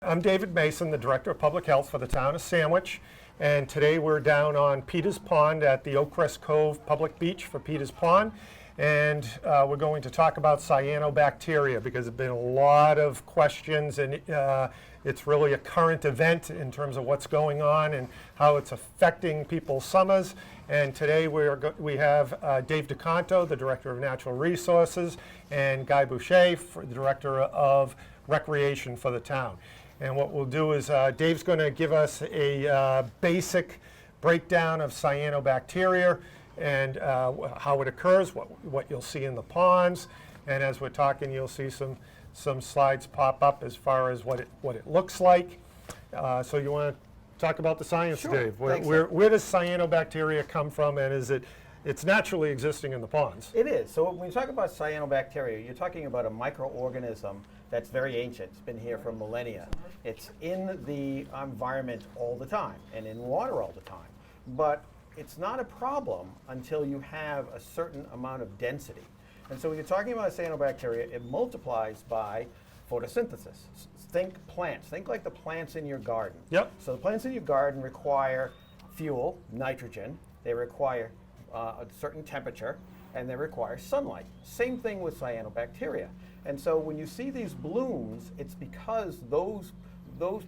I'm David Mason, the Director of Public Health for the town of Sandwich, and today we're down on Peters Pond at the Oakcrest Cove Public Beach for Peters Pond, and we're going to talk about cyanobacteria because there's been a lot of questions, and it's really a current event in terms of what's going on and how it's affecting people's summers. And today we have Dave DeCanto, the Director of Natural Resources, and Guy Boucher, the Director of Recreation for the town. And what we'll do is Dave's going to give us a basic breakdown of cyanobacteria and how it occurs, what you'll see in the ponds. And as we're talking, you'll see some slides pop up as far as what it looks like. So you want to talk about the science, Sure. Dave? Thanks, Where does cyanobacteria come from, and it's naturally existing in the ponds? It is. So when you talk about cyanobacteria, you're talking about a microorganism that's very ancient. It's been here for millennia. It's in the environment all the time and in water all the time. But it's not a problem until you have a certain amount of density. And so when you're talking about cyanobacteria, it multiplies by photosynthesis. Think plants. Think like the plants in your garden. Yep. So the plants in your garden require fuel, nitrogen. They require a certain temperature, and they require sunlight. Same thing with cyanobacteria. And so when you see these blooms, it's because those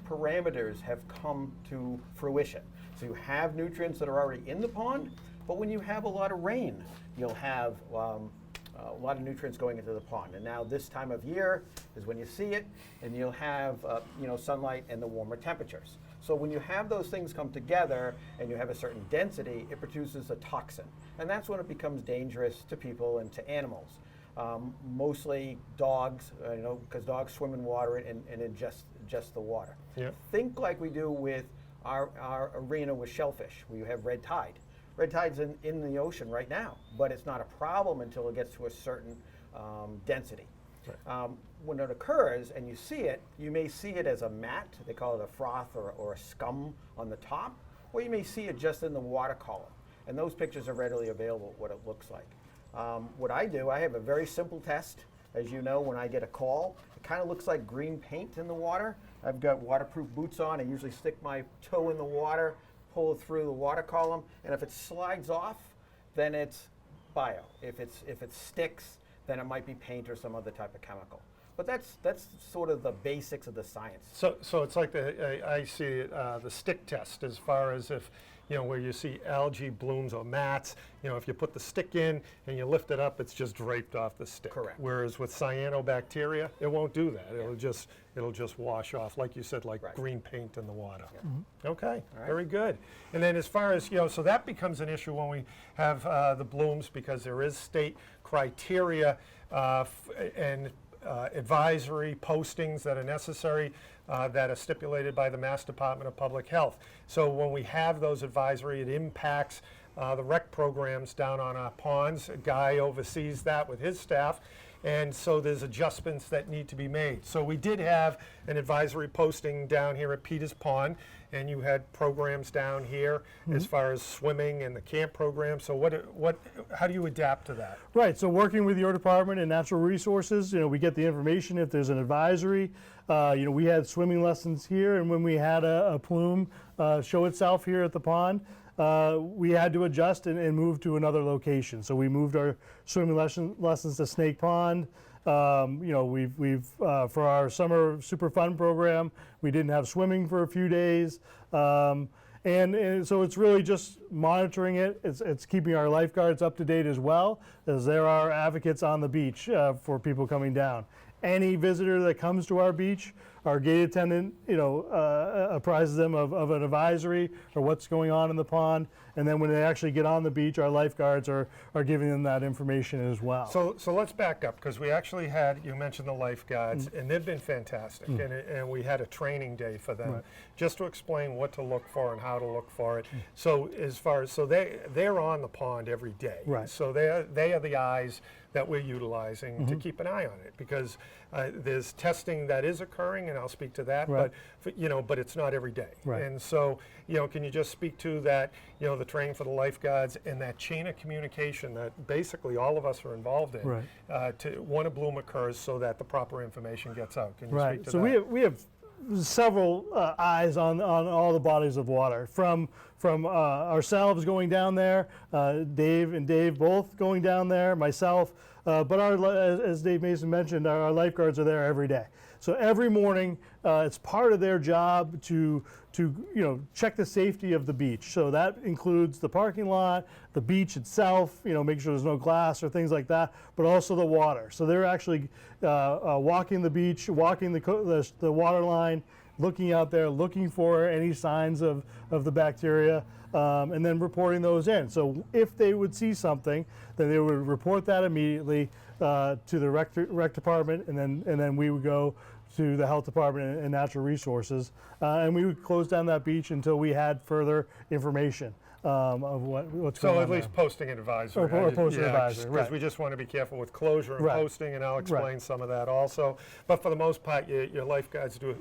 parameters have come to fruition. So you have nutrients that are already in the pond, but when you have a lot of rain, you'll have a lot of nutrients going into the pond. And now this time of year is when you see it, and you'll have sunlight and the warmer temperatures. So when you have those things come together and you have a certain density, it produces a toxin. And that's when it becomes dangerous to people and to animals. Mostly dogs, because dogs swim in water and ingest the water. Yep. Think like we do with our arena with shellfish, where you have red tide. Red tide's in the ocean right now, but it's not a problem until it gets to a certain density. Right. When it occurs and you see it, you may see it as a mat, they call it a froth or a scum on the top, or you may see it just in the water column. And those pictures are readily available, what it looks like. What I do, I have a very simple test. As you know, when I get a call, it kind of looks like green paint in the water. I've got waterproof boots on. I usually stick my toe in the water, pull it through the water column, and if it slides off, then it's bio. If it sticks, then it might be paint or some other type of chemical. But that's sort of the basics of the science. So it's like I see the stick test, as far as if, where you see algae blooms or mats, if you put the stick in and you lift it up, it's just draped off the stick. Correct. Whereas with cyanobacteria, it won't do that. Yeah. It'll just wash off, like you said, like Right. green paint in the water. Yeah. Mm-hmm. Okay, All right. very good. And then as far as, so that becomes an issue when we have the blooms, because there is state criteria and advisory postings that are necessary that are stipulated by the Mass Department of Public Health. So when we have those advisory, it impacts the rec programs down on our ponds. A guy oversees that with his staff. And so there's adjustments that need to be made. So we did have an advisory posting down here at Peters Pond, and you had programs down here as far as swimming and the camp program. So how do you adapt to that? Right, so working with your department and natural resources, we get the information if there's an advisory. We had swimming lessons here, and when we had a plume show itself here at the pond, we had to adjust and move to another location. So we moved our swimming lessons to Snake Pond. We've for our summer super fun program, we didn't have swimming for a few days. And so it's really just monitoring it. It's keeping our lifeguards up to date as well, as there are advocates on the beach for people coming down. Any visitor that comes to our beach, our gate attendant, apprises them of an advisory or what's going on in the pond. And then when they actually get on the beach, our lifeguards are giving them that information as well. So let's back up, because we actually you mentioned the lifeguards, and they've been fantastic. And we had a training day for them, Right. just to explain what to look for and how to look for it. So they're on the pond every day. Right. So they are the eyes that we're utilizing to keep an eye on it, because there's testing that is occurring, and I'll speak to that, Right. but it's not every day. Right. And so, can you just speak to that, the training for the lifeguards and that chain of communication that basically all of us are involved in, Right. to when a bloom occurs, so that the proper information gets out. Can you Right. speak to So that? we have several eyes on all the bodies of water, from ourselves going down there, Dave and Dave both going down there, myself, but as Dave Mason mentioned, our lifeguards are there every day. So every morning, it's part of their job to check the safety of the beach. So that includes the parking lot, the beach itself, make sure there's no glass or things like that, but also the water. So they're actually walking the beach, walking the water line, looking out there, looking for any signs of the bacteria, and then reporting those in. So if they would see something, then they would report that immediately to the rec department, and then we would go to the health department and natural resources, and we would close down that beach until we had further information of what's going on. So at least posting an advisory. Or posting an advisory, Because right. we just want to be careful with closure and Right. posting, and I'll explain some of that also. But for the most part, your lifeguards do,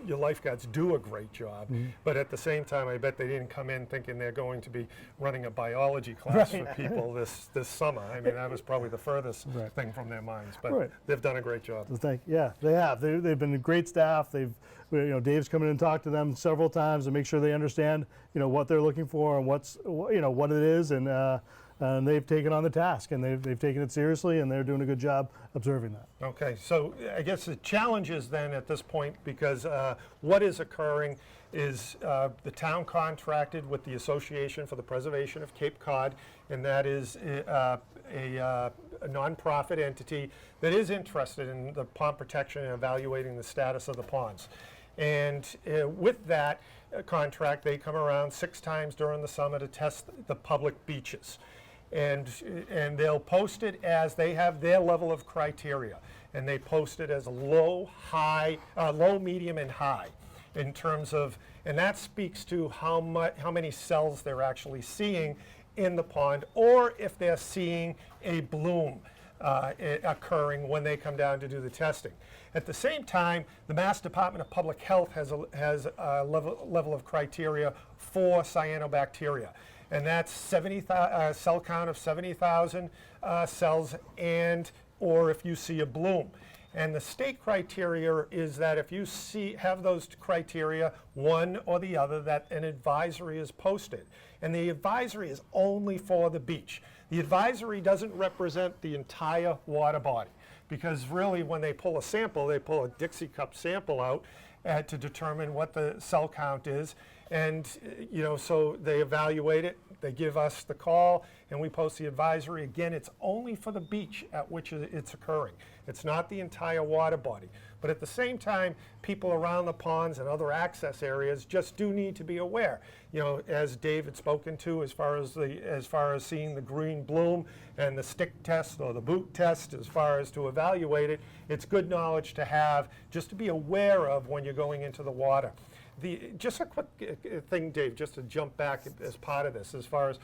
your lifeguards do a great job, but at the same time, I bet they didn't come in thinking they're going to be running a biology class for people this summer. I mean, that was probably the furthest thing from their minds, but they've done a great job. Yeah, they have. They've been a great staff. Dave's come in and talked to them several times to make sure they understand, what they're looking for and what it is, and they've taken on the task, and they've taken it seriously, and they're doing a good job observing that. Okay, so I guess the challenge is then at this point, because what is occurring is the town contracted with the Association for the Preservation of Cape Cod, and that is a nonprofit entity that is interested in the pond protection and evaluating the status of the ponds. And with that contract, they come around 6 times during the summer to test the public beaches. And they'll post it as they have their level of criteria, and they post it as low, medium, and high, in terms of, and that speaks to how many cells they're actually seeing in the pond, or if they're seeing a bloom occurring when they come down to do the testing. At the same time, the Mass Department of Public Health has a level of criteria for cyanobacteria. And that's cell count of 70,000 cells, or if you see a bloom. And the state criteria is that if you have those criteria, one or the other, that an advisory is posted. And the advisory is only for the beach. The advisory doesn't represent the entire water body, because really when they pull a sample, they pull a Dixie cup sample out to determine what the cell count is. And so they evaluate it, they give us the call, and we post the advisory. Again, it's only for the beach at which it's occurring. It's not the entire water body. But at the same time, people around the ponds and other access areas just do need to be aware. As Dave had spoken to, as far as seeing the green bloom and the stick test or the boot test, as far as to evaluate it, it's good knowledge to have, just to be aware of when you're going into the water. Just a quick thing, Dave, just to jump back as part of this, as far as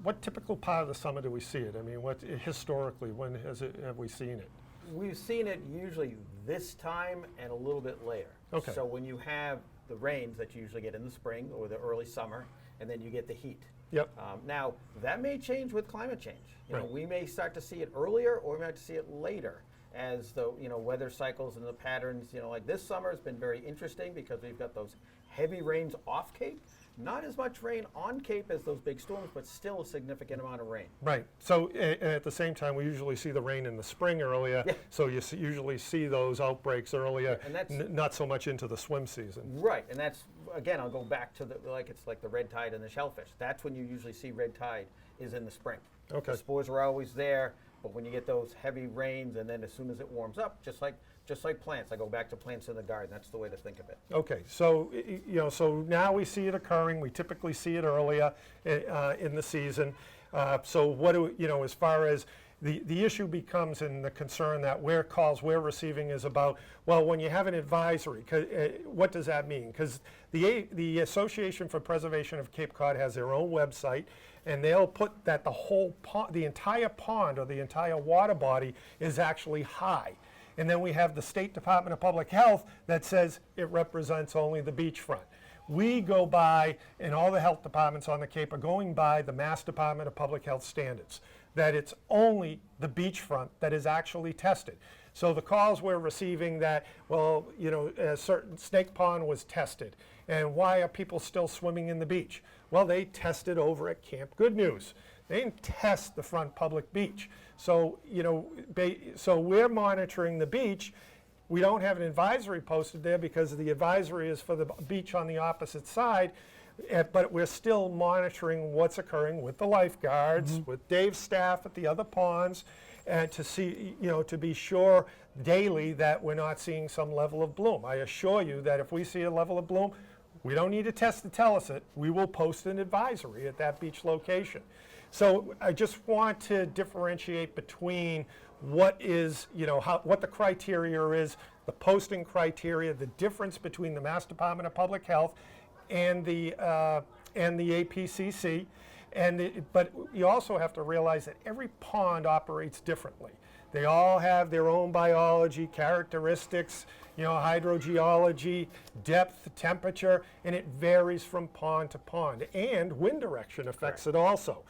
what typical part of the summer do we see it? I mean, historically, when have we seen it? We've seen it usually this time and a little bit later. Okay. So when you have the rains that you usually get in the spring or the early summer, and then you get the heat. Yep. Now, that may change with climate change. Right. We may start to see it earlier, or we might see it later, as the weather cycles and the patterns. Like this summer has been very interesting because we've got those heavy rains off Cape. Not as much rain on Cape as those big storms, but still a significant amount of rain. Right. So at the same time, we usually see the rain in the spring earlier. Yeah. So you usually see those outbreaks earlier, And that's- not so much into the swim season. Right, and that's, again, I'll go back to it's like the red tide and the shellfish. That's when you usually see red tide, is in the spring. Okay. The spores are always there, but when you get those heavy rains, and then as soon as it warms up, just like plants, I go back to plants in the garden. That's the way to think of it. Okay, so so now we see it occurring. We typically see it earlier in the season. So what do as far as the issue becomes, and the concern that calls we're receiving is about, well, when you have an advisory, what does that mean? Because the Association for Preservation of Cape Cod has their own website, and they'll put that the entire pond or the entire water body is actually high. And then we have the State Department of Public Health that says it represents only the beachfront. We go by, and all the health departments on the Cape are going by the Mass Department of Public Health standards, that it's only the beachfront that is actually tested. So the calls we're receiving that, well, a certain Snake Pond was tested, and why are people still swimming in the beach? Well, they tested over at Camp Good News. They didn't test the front public beach. So, so we're monitoring the beach. We don't have an advisory posted there because the advisory is for the beach on the opposite side, but we're still monitoring what's occurring with the lifeguards, with Dave's staff at the other ponds, and to see, to be sure daily that we're not seeing some level of bloom. I assure you that if we see a level of bloom, we don't need a test to tell us it. We will post an advisory at that beach location. So I just want to differentiate between what is, what the criteria is, the posting criteria, the difference between the Mass Department of Public Health and the APCC. But you also have to realize that every pond operates differently. They all have their own biology, characteristics, hydrogeology, depth, temperature, and it varies from pond to pond. And wind direction affects it also.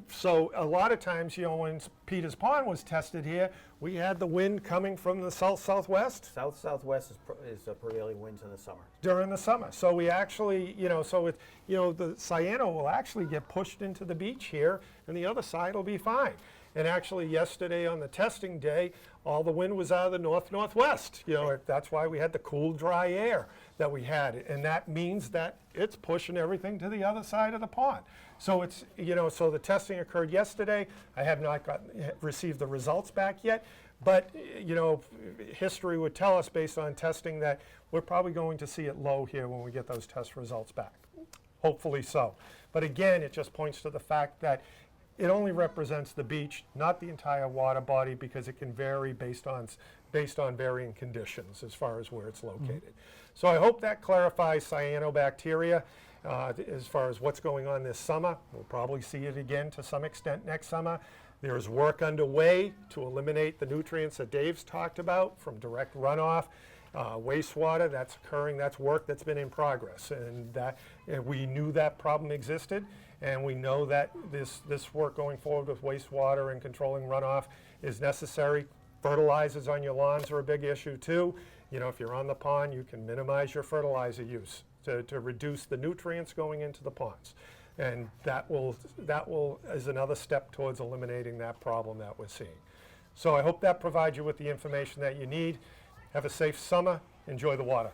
So a lot of times, when Peters Pond was tested here, we had the wind coming from the south-southwest. South-southwest is prevailing winds in the summer. During the summer. So we actually, the cyano will actually get pushed into the beach here, and the other side will be fine. And actually yesterday on the testing day, all the wind was out of the north-northwest. That's why we had the cool, dry air that we had. And that means that it's pushing everything to the other side of the pond. So it's, so the testing occurred yesterday. I have not received the results back yet. But, history would tell us based on testing that we're probably going to see it low here when we get those test results back. Hopefully so. But again, it just points to the fact that it only represents the beach, not the entire water body, because it can vary based on varying conditions as far as where it's located. So I hope that clarifies cyanobacteria as far as what's going on this summer. We'll probably see it again to some extent next summer. There's work underway to eliminate the nutrients that Dave's talked about from direct runoff. Wastewater, that's occurring, that's work that's been in progress, and we knew that problem existed, and we know that this work going forward with wastewater and controlling runoff is necessary. Fertilizers on your lawns are a big issue too. If you're on the pond, you can minimize your fertilizer use to reduce the nutrients going into the ponds, and that is another step towards eliminating that problem that we're seeing. So I hope that provides you with the information that you need. Have a safe summer. Enjoy the water.